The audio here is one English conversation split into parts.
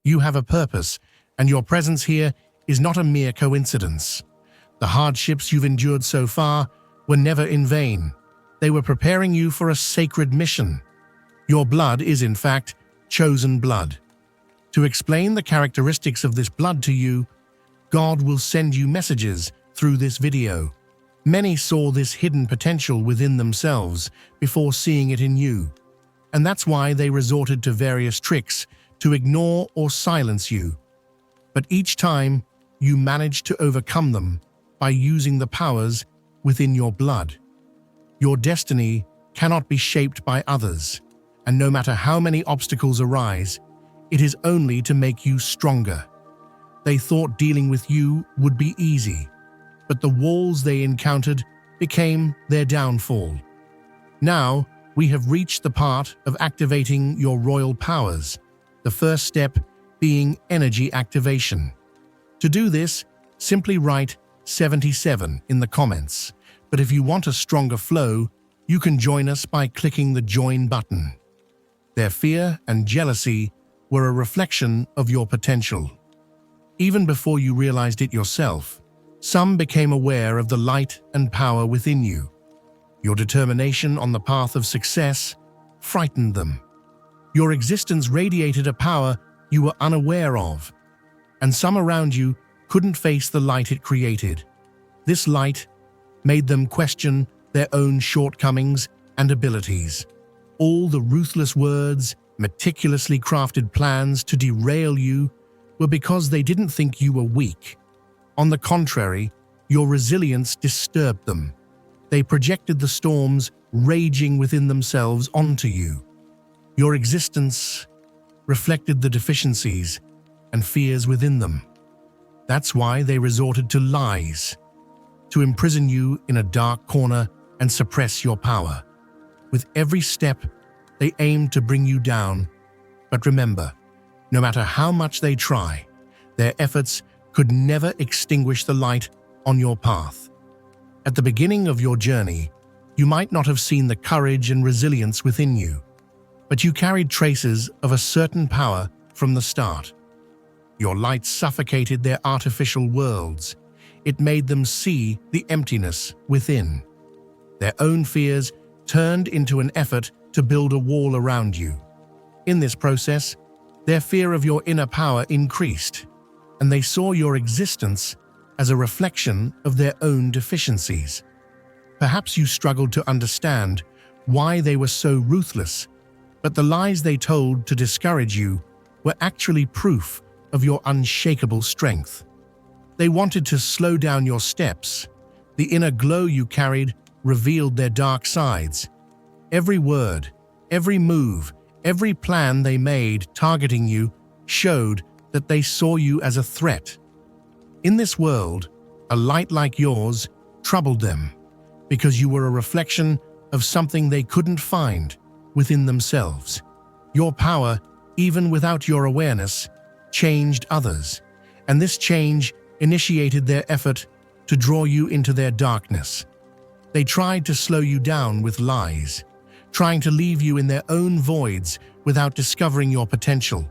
You have a purpose, and your presence here is not a mere coincidence. The hardships you've endured so far were never in vain. They were preparing you for a sacred mission. Your blood is, in fact, chosen blood. To explain the characteristics of this blood to you, God will send you messages through this video. Many saw this hidden potential within themselves before seeing it in you, and that's why they resorted to various tricks to ignore or silence you. But each time, you managed to overcome them by using the powers within your blood. Your destiny cannot be shaped by others, and no matter how many obstacles arise, it is only to make you stronger. They thought dealing with you would be easy, but the walls they encountered became their downfall. Now, we have reached the part of activating your royal powers, the first step being energy activation. To do this, simply write 77 in the comments, but if you want a stronger flow, you can join us by clicking the join button. Their fear and jealousy were a reflection of your potential. Even before you realized it yourself, some became aware of the light and power within you. Your determination on the path of success frightened them. Your existence radiated a power you were unaware of, and some around you couldn't face the light it created. This light made them question their own shortcomings and abilities. All the ruthless words, meticulously crafted plans to derail you were because they didn't think you were weak. On the contrary, your resilience disturbed them. They projected the storms raging within themselves onto you. Your existence reflected the deficiencies and fears within them. That's why they resorted to lies, to imprison you in a dark corner and suppress your power. With every step, they aimed to bring you down. But remember, no matter how much they try, their efforts could never extinguish the light on your path. At the beginning of your journey, you might not have seen the courage and resilience within you, but you carried traces of a certain power from the start. Your light suffocated their artificial worlds. It made them see the emptiness within. Their own fears turned into an effort to build a wall around you. In this process, their fear of your inner power increased, and they saw your existence as a reflection of their own deficiencies. Perhaps you struggled to understand why they were so ruthless, but the lies they told to discourage you were actually proof of your unshakable strength. They wanted to slow down your steps. The inner glow you carried revealed their dark sides. Every word, every move, every plan they made targeting you showed that they saw you as a threat. In this world, a light like yours troubled them because you were a reflection of something they couldn't find within themselves. Your power, even without your awareness, changed others, and this change initiated their effort to draw you into their darkness. They tried to slow you down with lies, trying to leave you in their own voids without discovering your potential.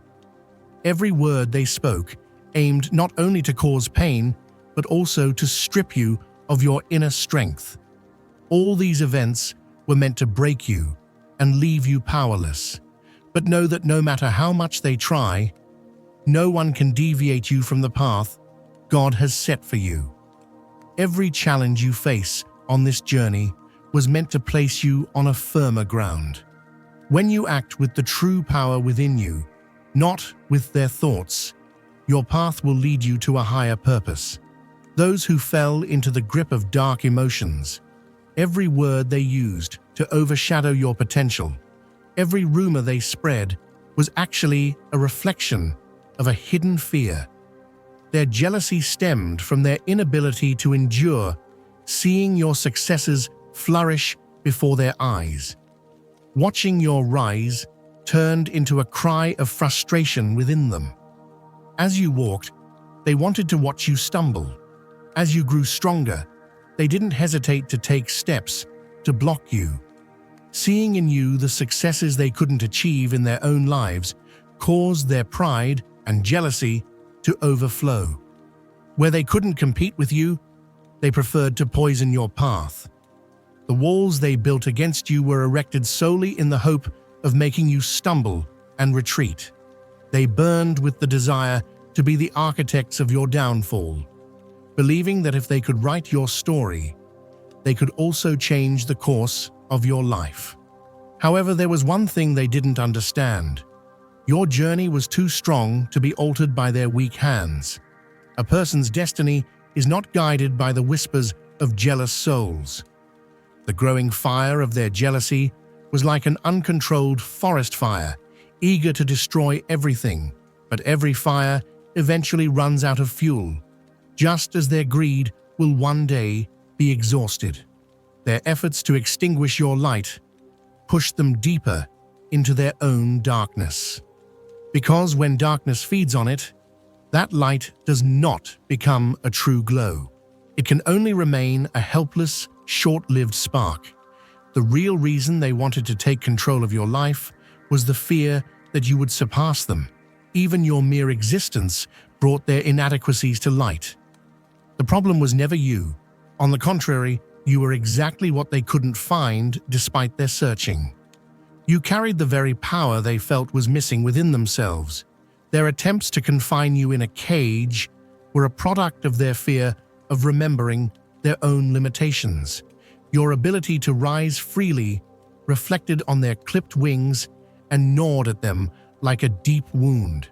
Every word they spoke aimed not only to cause pain, but also to strip you of your inner strength. All these events were meant to break you and leave you powerless. But know that no matter how much they try, no one can deviate you from the path God has set for you. Every challenge you face on this journey was meant to place you on a firmer ground. When you act with the true power within you, not with their thoughts, your path will lead you to a higher purpose. Those who fell into the grip of dark emotions, every word they used to overshadow your potential, every rumor they spread was actually a reflection of a hidden fear. Their jealousy stemmed from their inability to endure seeing your successes flourish before their eyes. Watching your rise turned into a cry of frustration within them. As you walked, they wanted to watch you stumble. As you grew stronger, they didn't hesitate to take steps to block you. Seeing in you the successes they couldn't achieve in their own lives caused their pride and jealousy to overflow. Where they couldn't compete with you, they preferred to poison your path. The walls they built against you were erected solely in the hope of making you stumble and retreat. They burned with the desire to be the architects of your downfall, believing that if they could write your story, they could also change the course of your life. However, there was one thing they didn't understand. Your journey was too strong to be altered by their weak hands. A person's destiny is not guided by the whispers of jealous souls. The growing fire of their jealousy was like an uncontrolled forest fire, eager to destroy everything, but every fire eventually runs out of fuel, just as their greed will one day be exhausted. Their efforts to extinguish your light push them deeper into their own darkness. Because when darkness feeds on it, that light does not become a true glow. It can only remain a helpless, short-lived spark. The real reason they wanted to take control of your life was the fear that you would surpass them. Even your mere existence brought their inadequacies to light. The problem was never you. On the contrary, you were exactly what they couldn't find despite their searching. You carried the very power they felt was missing within themselves. Their attempts to confine you in a cage were a product of their fear of remembering their own limitations. Your ability to rise freely reflected on their clipped wings and gnawed at them like a deep wound.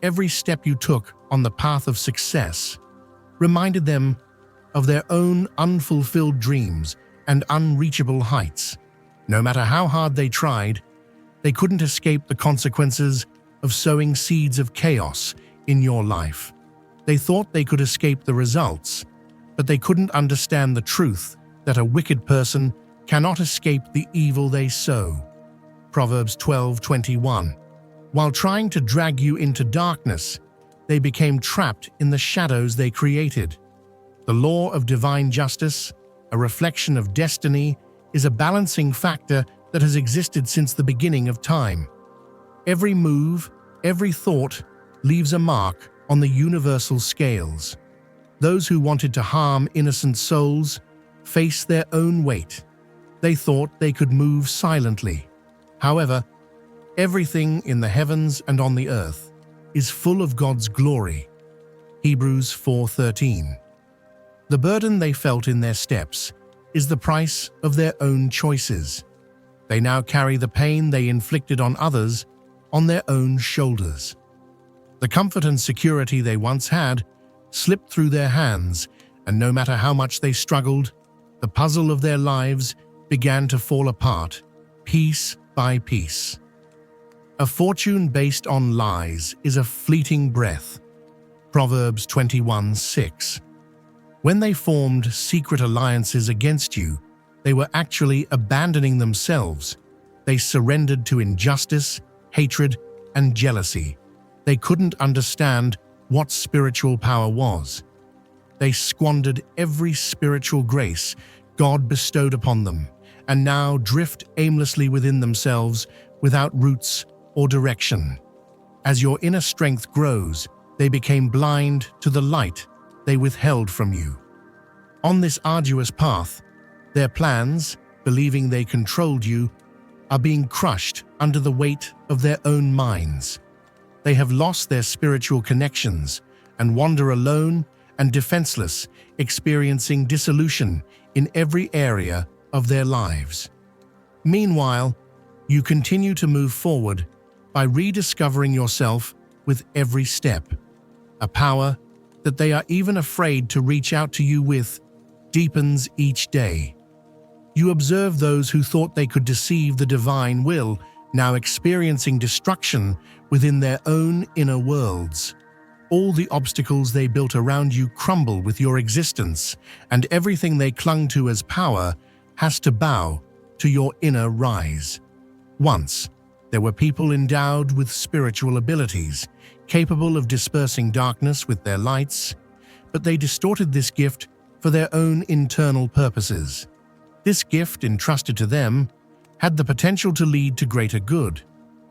Every step you took on the path of success reminded them of their own unfulfilled dreams and unreachable heights. No matter how hard they tried, they couldn't escape the consequences of sowing seeds of chaos in your life. They thought they could escape the results, but they couldn't understand the truth that a wicked person cannot escape the evil they sow. Proverbs 12:21. While trying to drag you into darkness, they became trapped in the shadows they created. The law of divine justice, a reflection of destiny, is a balancing factor that has existed since the beginning of time. Every move, every thought leaves a mark on the universal scales. Those who wanted to harm innocent souls faced their own weight. They thought they could move silently. However, everything in the heavens and on the earth is full of God's glory. Hebrews 4:13. The burden they felt in their steps is the price of their own choices. They now carry the pain they inflicted on others on their own shoulders. The comfort and security they once had slipped through their hands, and no matter how much they struggled, the puzzle of their lives began to fall apart, piece by piece. A fortune based on lies is a fleeting breath. Proverbs 21:6. When they formed secret alliances against you, they were actually abandoning themselves. They surrendered to injustice, hatred, and jealousy. They couldn't understand what spiritual power was. They squandered every spiritual grace God bestowed upon them, and now drift aimlessly within themselves without roots or direction. As your inner strength grows, they became blind to the light they withheld from you. On this arduous path, their plans, believing they controlled you, are being crushed under the weight of their own minds. They have lost their spiritual connections and wander alone and defenseless, experiencing dissolution in every area of their lives. Meanwhile, you continue to move forward by rediscovering yourself with every step. A power that they are even afraid to reach out to you with deepens each day. You observe those who thought they could deceive the divine will, now experiencing destruction within their own inner worlds. All the obstacles they built around you crumble with your existence, and everything they clung to as power has to bow to your inner rise. Once, there were people endowed with spiritual abilities, capable of dispersing darkness with their lights, but they distorted this gift for their own internal purposes. This gift, entrusted to them, had the potential to lead to greater good,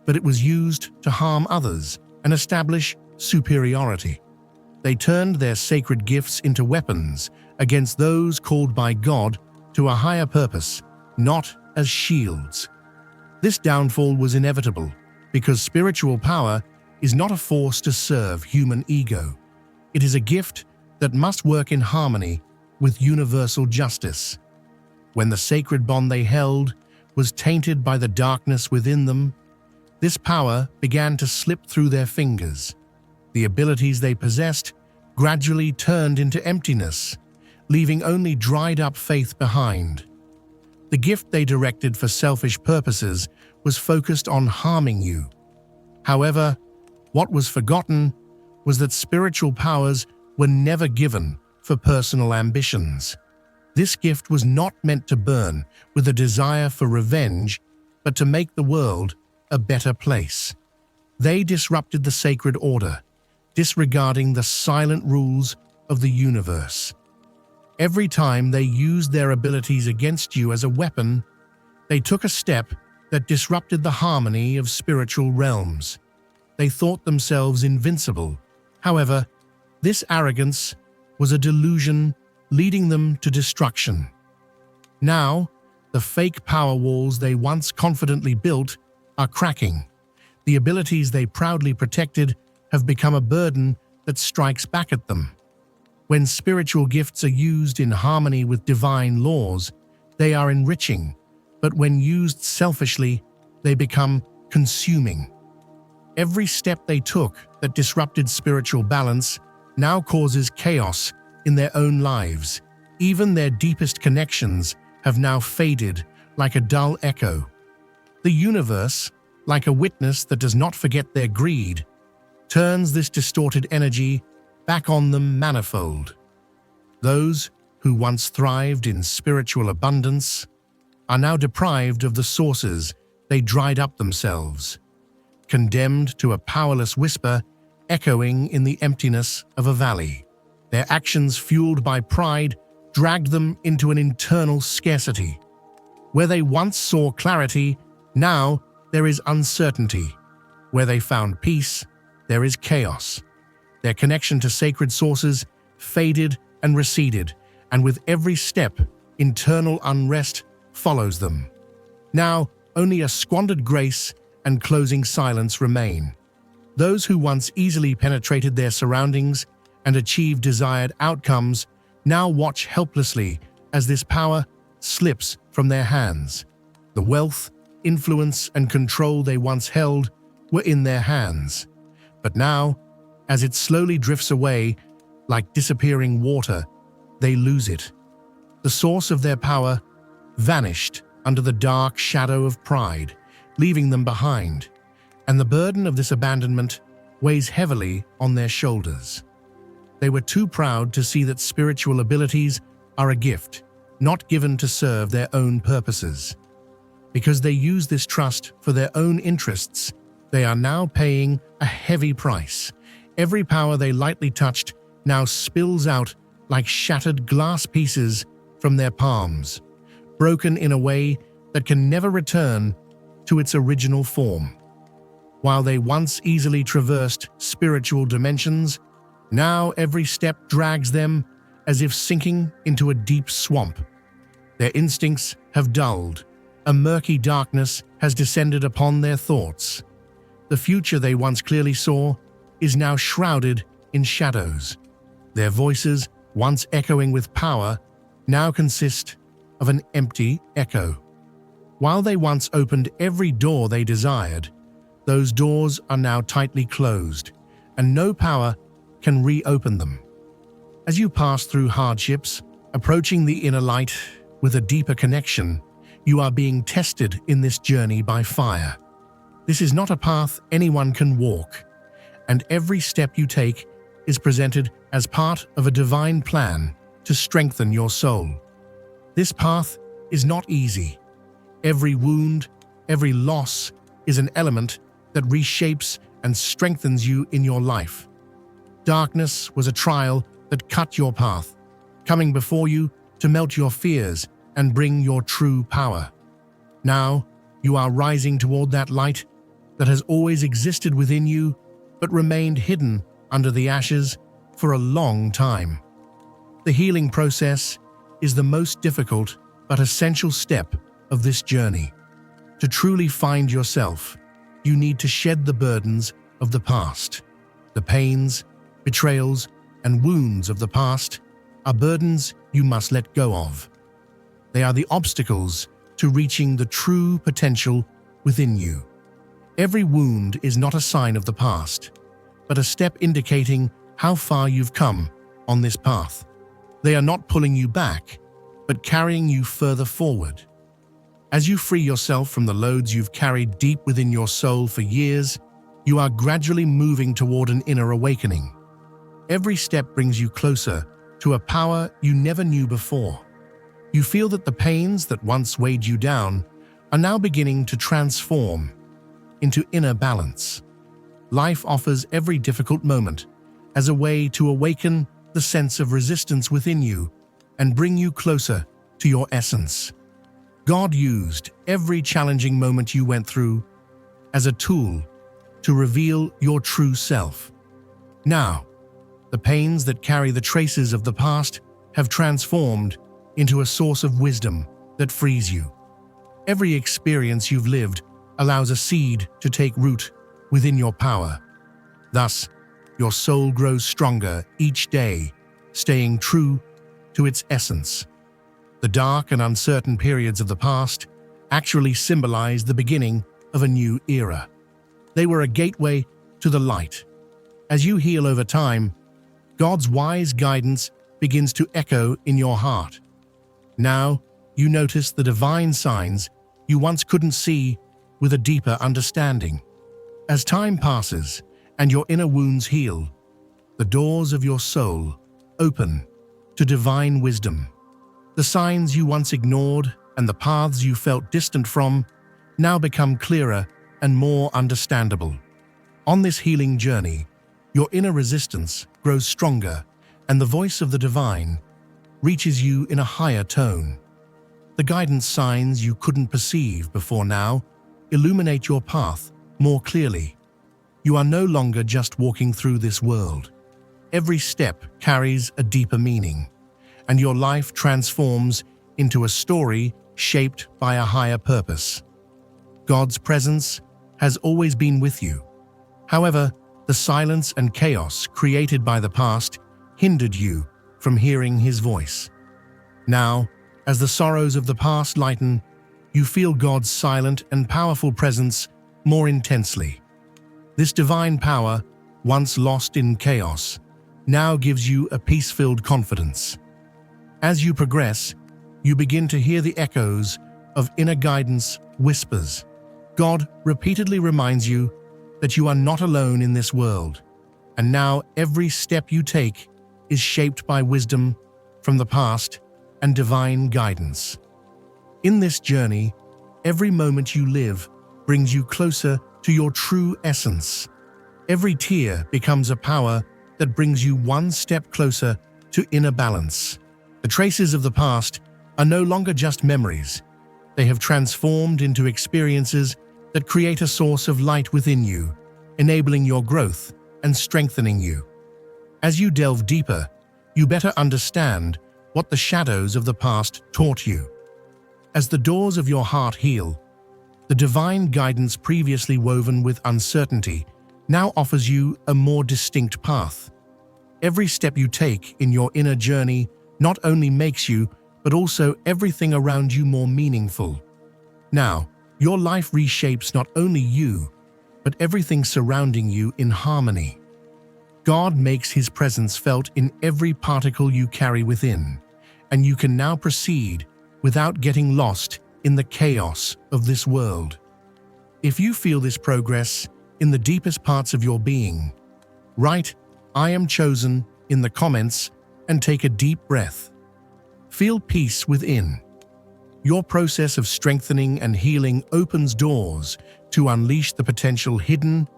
but it was used to harm others and establish superiority. They turned their sacred gifts into weapons against those called by God to a higher purpose, not as shields. This downfall was inevitable because spiritual power is not a force to serve human ego. It is a gift that must work in harmony with universal justice. When the sacred bond they held was tainted by the darkness within them, this power began to slip through their fingers. The abilities they possessed gradually turned into emptiness, leaving only dried-up faith behind. The gift they directed for selfish purposes was focused on harming you. However, what was forgotten was that spiritual powers were never given for personal ambitions. This gift was not meant to burn with a desire for revenge, but to make the world a better place. They disrupted the sacred order, disregarding the silent rules of the universe. Every time they used their abilities against you as a weapon, they took a step that disrupted the harmony of spiritual realms. They thought themselves invincible. However, this arrogance was a delusion leading them to destruction. Now, the fake power walls they once confidently built are cracking. The abilities they proudly protected have become a burden that strikes back at them. When spiritual gifts are used in harmony with divine laws, they are enriching, but when used selfishly, they become consuming. Every step they took that disrupted spiritual balance now causes chaos in their own lives. Even their deepest connections have now faded like a dull echo. The universe, like a witness that does not forget their greed, turns this distorted energy back on them manifold. Those who once thrived in spiritual abundance are now deprived of the sources they dried up themselves, condemned to a powerless whisper echoing in the emptiness of a valley. Their actions, fueled by pride, dragged them into an internal scarcity. Where they once saw clarity, now there is uncertainty. Where they found peace, there is chaos. Their connection to sacred sources faded and receded, and with every step, internal unrest follows them. Now, only a squandered grace and closing silence remain. Those who once easily penetrated their surroundings and achieved desired outcomes now watch helplessly as this power slips from their hands. The wealth, influence, and control they once held were in their hands. But now, as it slowly drifts away, like disappearing water, they lose it. The source of their power vanished under the dark shadow of pride, leaving them behind, and the burden of this abandonment weighs heavily on their shoulders. They were too proud to see that spiritual abilities are a gift, not given to serve their own purposes. Because they use this trust for their own interests, they are now paying a heavy price. Every power they lightly touched now spills out like shattered glass pieces from their palms, broken in a way that can never return to its original form. While they once easily traversed spiritual dimensions, now every step drags them as if sinking into a deep swamp. Their instincts have dulled. A murky darkness has descended upon their thoughts. The future they once clearly saw is now shrouded in shadows. Their voices, once echoing with power, now consist of an empty echo. While they once opened every door they desired, those doors are now tightly closed, and no power can reopen them. As you pass through hardships, approaching the inner light with a deeper connection, you are being tested in this journey by fire. This is not a path anyone can walk, and every step you take is presented as part of a divine plan to strengthen your soul. This path is not easy. Every wound, every loss is an element that reshapes and strengthens you in your life. Darkness was a trial that cut your path, coming before you to melt your fears and bring your true power. Now, you are rising toward that light that has always existed within you, but remained hidden under the ashes for a long time. The healing process is the most difficult but essential step of this journey. To truly find yourself, you need to shed the burdens of the past. The pains, betrayals, and wounds of the past are burdens you must let go of. They are the obstacles to reaching the true potential within you. Every wound is not a sign of the past, but a step indicating how far you've come on this path. They are not pulling you back, but carrying you further forward. As you free yourself from the loads you've carried deep within your soul for years, you are gradually moving toward an inner awakening. Every step brings you closer to a power you never knew before. You feel that the pains that once weighed you down are now beginning to transform into inner balance. Life offers every difficult moment as a way to awaken the sense of resistance within you and bring you closer to your essence. God used every challenging moment you went through as a tool to reveal your true self. Now, the pains that carry the traces of the past have transformed into a source of wisdom that frees you. Every experience you've lived allows a seed to take root within your power. Thus, your soul grows stronger each day, staying true to its essence. The dark and uncertain periods of the past actually symbolize the beginning of a new era. They were a gateway to the light. As you heal over time, God's wise guidance begins to echo in your heart. Now, you notice the divine signs you once couldn't see with a deeper understanding. As time passes and your inner wounds heal, the doors of your soul open to divine wisdom. The signs you once ignored and the paths you felt distant from now become clearer and more understandable. On this healing journey, your inner resistance grows stronger and the voice of the divine reaches you in a higher tone. The guidance signs you couldn't perceive before now illuminate your path more clearly. You are no longer just walking through this world. Every step carries a deeper meaning, and your life transforms into a story shaped by a higher purpose. God's presence has always been with you. However, the silence and chaos created by the past hindered you from hearing His voice. Now, as the sorrows of the past lighten, you feel God's silent and powerful presence more intensely. This divine power, once lost in chaos, now gives you a peace-filled confidence. As you progress, you begin to hear the echoes of inner guidance whispers. God repeatedly reminds you that you are not alone in this world, and now every step you take is shaped by wisdom from the past and divine guidance. In this journey, every moment you live brings you closer to your true essence. Every tear becomes a power that brings you one step closer to inner balance. The traces of the past are no longer just memories. They have transformed into experiences that create a source of light within you, enabling your growth and strengthening you. As you delve deeper, you better understand what the shadows of the past taught you. As the doors of your heart heal, the divine guidance previously woven with uncertainty now offers you a more distinct path. Every step you take in your inner journey not only makes you, but also everything around you more meaningful. Now, your life reshapes not only you, but everything surrounding you in harmony. God makes His presence felt in every particle you carry within, and you can now proceed without getting lost in the chaos of this world. If you feel this progress in the deepest parts of your being, write "I am chosen" in the comments and take a deep breath. Feel peace within. Your process of strengthening and healing opens doors to unleash the potential hidden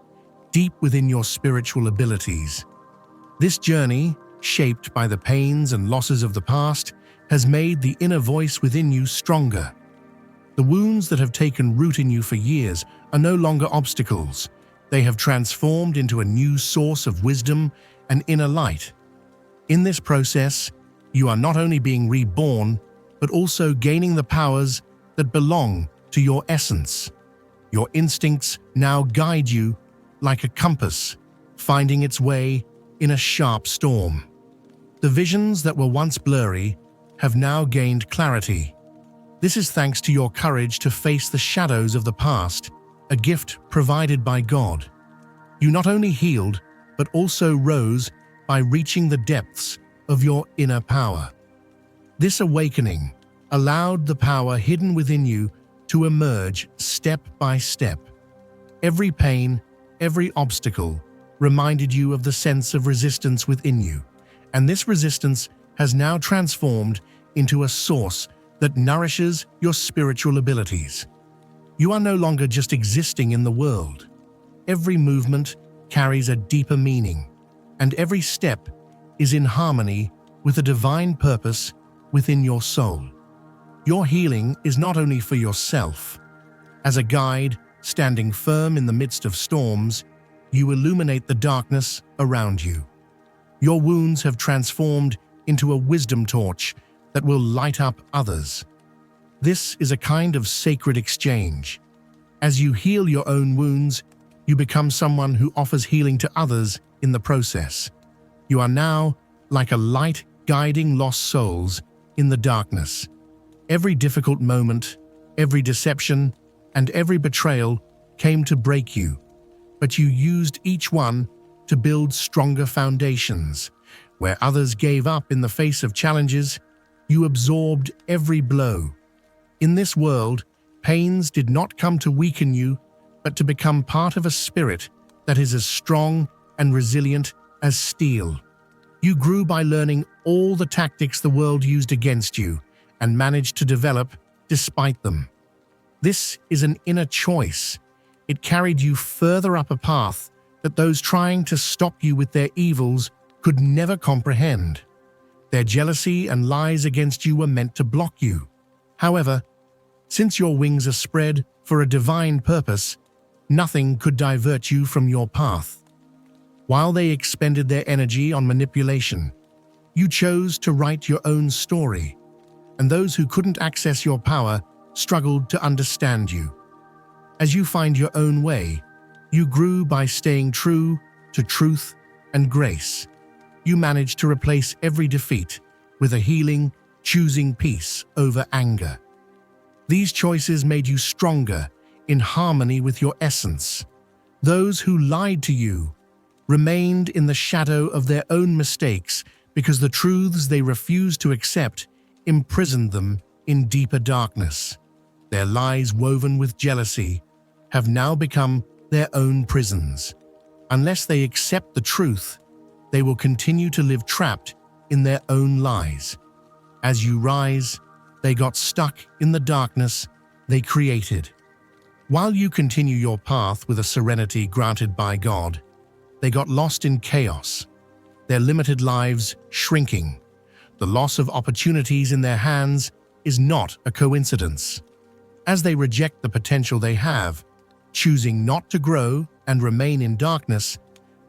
deep within your spiritual abilities. This journey, shaped by the pains and losses of the past, has made the inner voice within you stronger. The wounds that have taken root in you for years are no longer obstacles. They have transformed into a new source of wisdom and inner light. In this process, you are not only being reborn, but also gaining the powers that belong to your essence. Your instincts now guide you like a compass, finding its way in a sharp storm. The visions that were once blurry have now gained clarity. This is thanks to your courage to face the shadows of the past, a gift provided by God. You not only healed, but also rose by reaching the depths of your inner power. This awakening allowed the power hidden within you to emerge step by step. Every pain, every obstacle reminded you of the sense of resistance within you, and this resistance has now transformed into a source that nourishes your spiritual abilities. You are no longer just existing in the world. Every movement carries a deeper meaning, and every step is in harmony with a divine purpose within your soul. Your healing is not only for yourself. As a guide standing firm in the midst of storms, you illuminate the darkness around you. Your wounds have transformed into a wisdom torch that will light up others. This is a kind of sacred exchange. As you heal your own wounds, you become someone who offers healing to others in the process. You are now like a light guiding lost souls in the darkness. Every difficult moment, every deception, and every betrayal came to break you, but you used each one to build stronger foundations. Where others gave up in the face of challenges, you absorbed every blow. In this world, pains did not come to weaken you, but to become part of a spirit that is as strong and resilient as steel. You grew by learning all the tactics the world used against you and managed to develop despite them. This is an inner choice. It carried you further up a path that those trying to stop you with their evils could never comprehend. Their jealousy and lies against you were meant to block you. However, since your wings are spread for a divine purpose, nothing could divert you from your path. While they expended their energy on manipulation, you chose to write your own story, and those who couldn't access your power struggled to understand you. As you find your own way, you grew by staying true to truth and grace. You managed to replace every defeat with a healing, choosing peace over anger. These choices made you stronger, in harmony with your essence. Those who lied to you remained in the shadow of their own mistakes because the truths they refused to accept imprisoned them in deeper darkness. Their lies, woven with jealousy, have now become their own prisons. Unless they accept the truth, they will continue to live trapped in their own lies. As you rise, they got stuck in the darkness they created. While you continue your path with a serenity granted by God, they got lost in chaos, their limited lives shrinking. The loss of opportunities in their hands is not a coincidence. As they reject the potential they have, choosing not to grow and remain in darkness,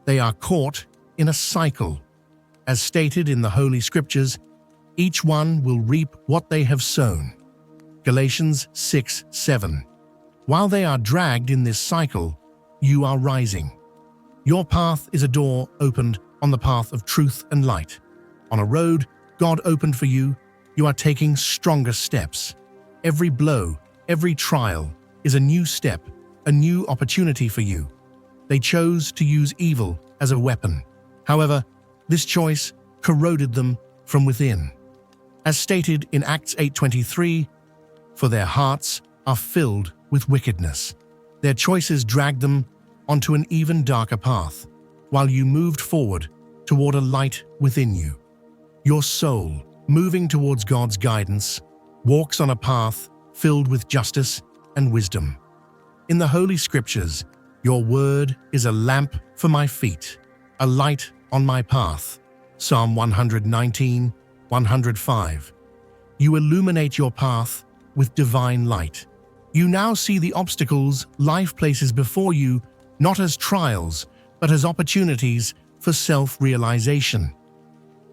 they are caught in a cycle. As stated in the Holy Scriptures, each one will reap what they have sown. Galatians 6:7. While they are dragged in this cycle, you are rising. Your path is a door opened on the path of truth and light. On a road God opened for you, you are taking stronger steps. Every blow, every trial is a new step, a new opportunity for you. They chose to use evil as a weapon. However, this choice corroded them from within. As stated in Acts 8:23, for their hearts are filled with wickedness. Their choices dragged them onto an even darker path, while you moved forward toward a light within you. Your soul, moving towards God's guidance, walks on a path filled with justice and wisdom. In the Holy Scriptures, your word is a lamp for my feet, a light on my path. Psalm 119:105. You illuminate your path with divine light. You now see the obstacles life places before you not as trials, but as opportunities for self-realization.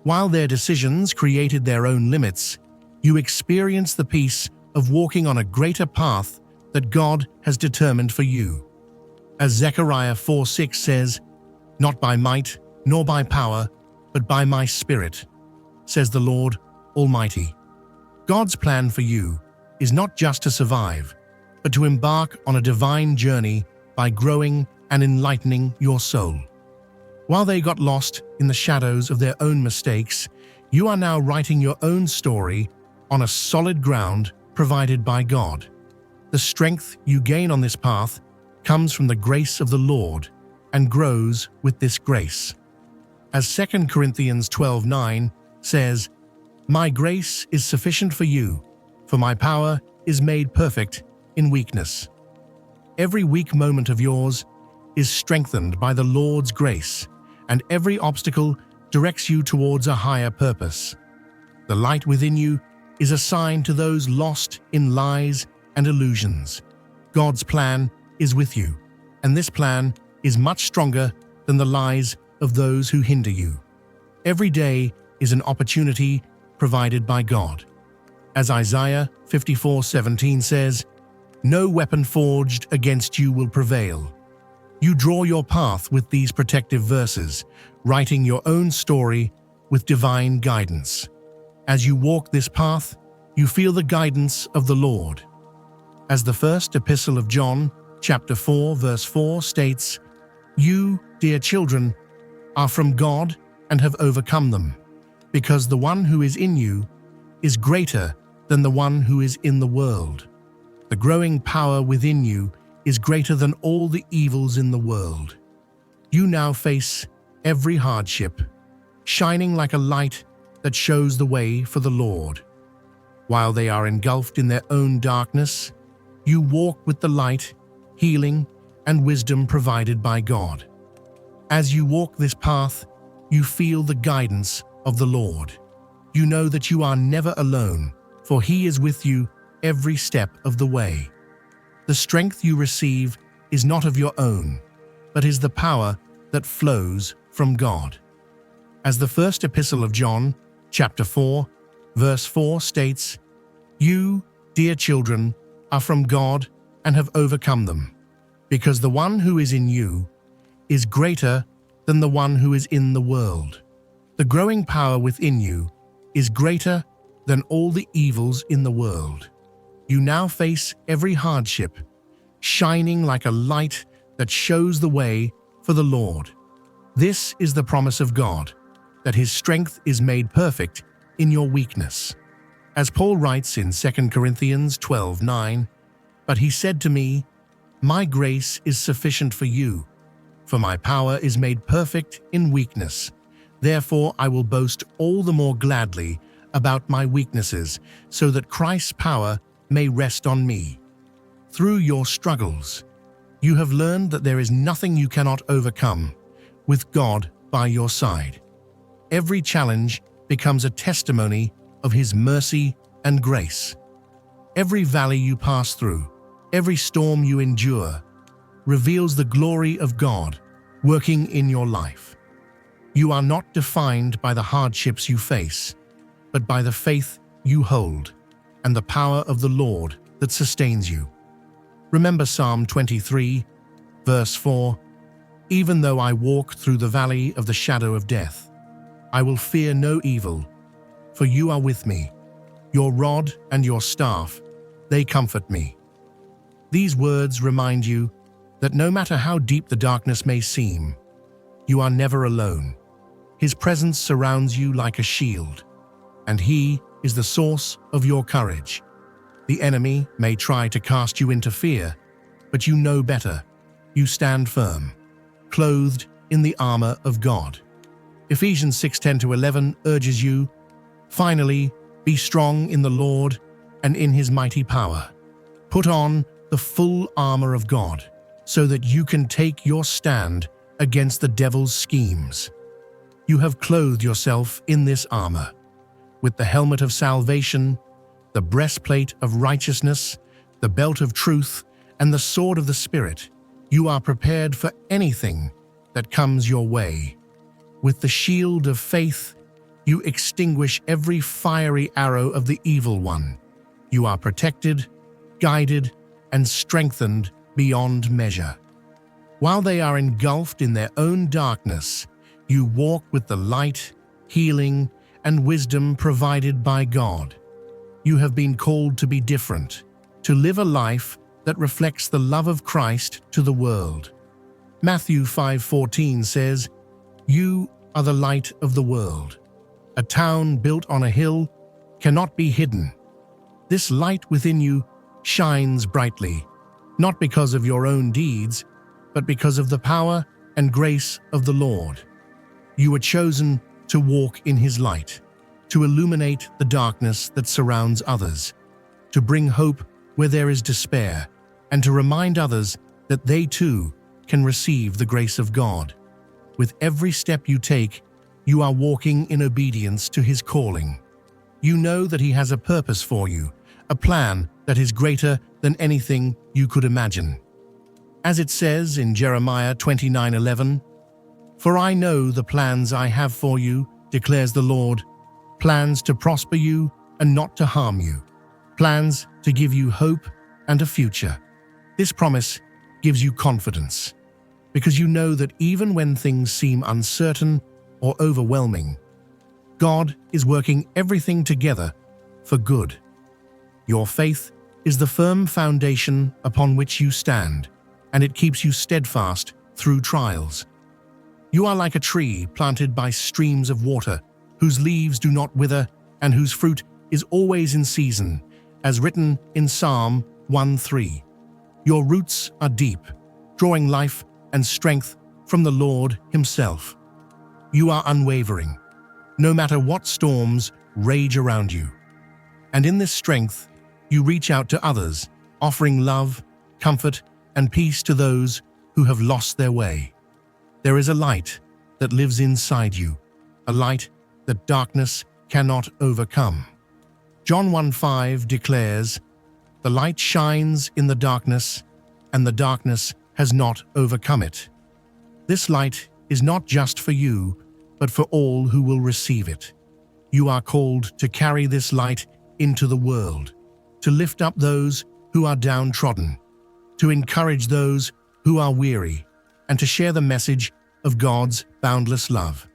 While their decisions created their own limits, you experience the peace of walking on a greater path that God has determined for you. As Zechariah 4:6 says, "Not by might, nor by power, but by my Spirit, says the Lord Almighty." God's plan for you is not just to survive, but to embark on a divine journey by growing and enlightening your soul. While they got lost in the shadows of their own mistakes, you are now writing your own story on a solid ground provided by God. The strength you gain on this path comes from the grace of the Lord and grows with this grace. As 2 Corinthians 12:9 says, "My grace is sufficient for you, for my power is made perfect in weakness." Every weak moment of yours is strengthened by the Lord's grace, and every obstacle directs you towards a higher purpose. The light within you is a sign to those lost in lies and illusions. God's plan is with you, and this plan is much stronger than the lies of those who hinder you. Every day is an opportunity provided by God. As Isaiah 54:17 says, "No weapon forged against you will prevail." You draw your path with these protective verses, writing your own story with divine guidance. As you walk this path, you feel the guidance of the Lord. As the first epistle of John, chapter 4, verse 4 states, "You, dear children, are from God and have overcome them, because the one who is in you is greater than the one who is in the world." The growing power within you is greater than all the evils in the world. You now face every hardship, shining like a light that shows the way for the Lord. While they are engulfed in their own darkness, you walk with the light, healing, and wisdom provided by God. As you walk this path, you feel the guidance of the Lord. You know that you are never alone, for He is with you every step of the way. The strength you receive is not of your own, but is the power that flows from God. As the first epistle of John, chapter 4, verse 4 states, "You, dear children, are from God and have overcome them, because the one who is in you is greater than the one who is in the world." The growing power within you is greater than all the evils in the world. You now face every hardship, shining like a light that shows the way for the Lord. This is the promise of God, that His strength is made perfect in your weakness. As Paul writes in 2 Corinthians 12:9, "But He said to me, 'My grace is sufficient for you, for my power is made perfect in weakness. Therefore I will boast all the more gladly about my weaknesses, so that Christ's power may rest on me.'" Through your struggles, you have learned that there is nothing you cannot overcome with God by your side. Every challenge becomes a testimony of His mercy and grace. Every valley you pass through, every storm you endure, reveals the glory of God working in your life. You are not defined by the hardships you face, but by the faith you hold and the power of the Lord that sustains you. Remember Psalm 23, verse 4, "Even though I walk through the valley of the shadow of death, I will fear no evil, for you are with me. Your rod and your staff, they comfort me." These words remind you that no matter how deep the darkness may seem, you are never alone. His presence surrounds you like a shield, and He is the source of your courage. The enemy may try to cast you into fear, but you know better. You stand firm, clothed in the armor of God. Ephesians 6:10-11 urges you, "Finally, be strong in the Lord and in His mighty power. Put on the full armor of God, so that you can take your stand against the devil's schemes." You have clothed yourself in this armor, with the helmet of salvation, the breastplate of righteousness, the belt of truth, and the sword of the Spirit. You are prepared for anything that comes your way. With the shield of faith, you extinguish every fiery arrow of the evil one. You are protected, guided, and strengthened beyond measure. While they are engulfed in their own darkness, you walk with the light, healing, and wisdom provided by God. You have been called to be different, to live a life that reflects the love of Christ to the world. Matthew 5:14 says, "You are the light of the world. A town built on a hill cannot be hidden." This light within you shines brightly, not because of your own deeds, but because of the power and grace of the Lord. You were chosen to walk in His light, to illuminate the darkness that surrounds others, to bring hope where there is despair, and to remind others that they too can receive the grace of God. With every step you take, you are walking in obedience to His calling. You know that He has a purpose for you, a plan that is greater than anything you could imagine. As it says in Jeremiah 29:11, "For I know the plans I have for you, declares the Lord, plans to prosper you and not to harm you, plans to give you hope and a future." This promise gives you confidence, because you know that even when things seem uncertain or overwhelming, God is working everything together for good. Your faith is the firm foundation upon which you stand, and it keeps you steadfast through trials. You are like a tree planted by streams of water, whose leaves do not wither and whose fruit is always in season, as written in Psalm 1:3. Your roots are deep, drawing life and strength from the Lord Himself. You are unwavering, no matter what storms rage around you. And in this strength, you reach out to others, offering love, comfort, and peace to those who have lost their way. There is a light that lives inside you, a light that darkness cannot overcome. John 1:5 declares, "The light shines in the darkness, and the darkness has not overcome it." This light is not just for you, but for all who will receive it. You are called to carry this light into the world, to lift up those who are downtrodden, to encourage those who are weary, and to share the message of God's boundless love.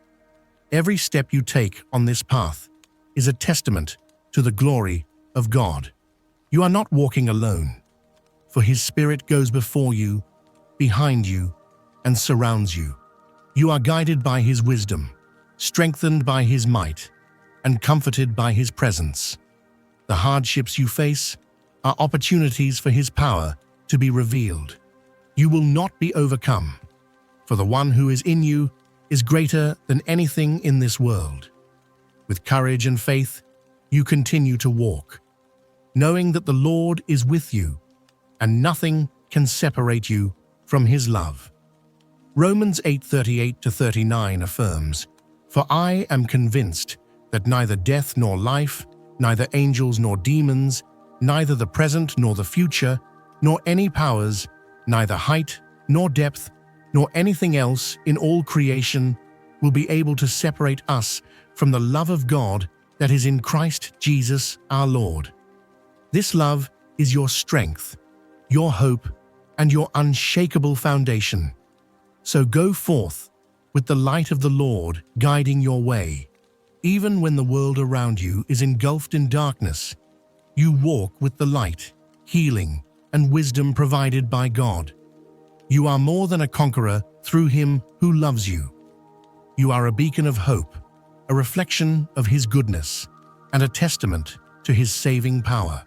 Every step you take on this path is a testament to the glory of God. You are not walking alone, for His Spirit goes before you, behind you, and surrounds you. You are guided by His wisdom, strengthened by His might, and comforted by His presence. The hardships you face are opportunities for His power to be revealed. You will not be overcome, for the one who is in you is greater than anything in this world. With courage and faith, you continue to walk, knowing that the Lord is with you, and nothing can separate you from His love. Romans 8:38-39 affirms, "For I am convinced that neither death nor life, neither angels nor demons, neither the present nor the future, nor any powers, neither height nor depth, nor anything else in all creation will be able to separate us from the love of God that is in Christ Jesus our Lord." This love is your strength, your hope, and your unshakable foundation. So go forth with the light of the Lord guiding your way. Even when the world around you is engulfed in darkness, you walk with the light, healing, and wisdom provided by God. You are more than a conqueror through Him who loves you. You are a beacon of hope, a reflection of His goodness, and a testament to His saving power.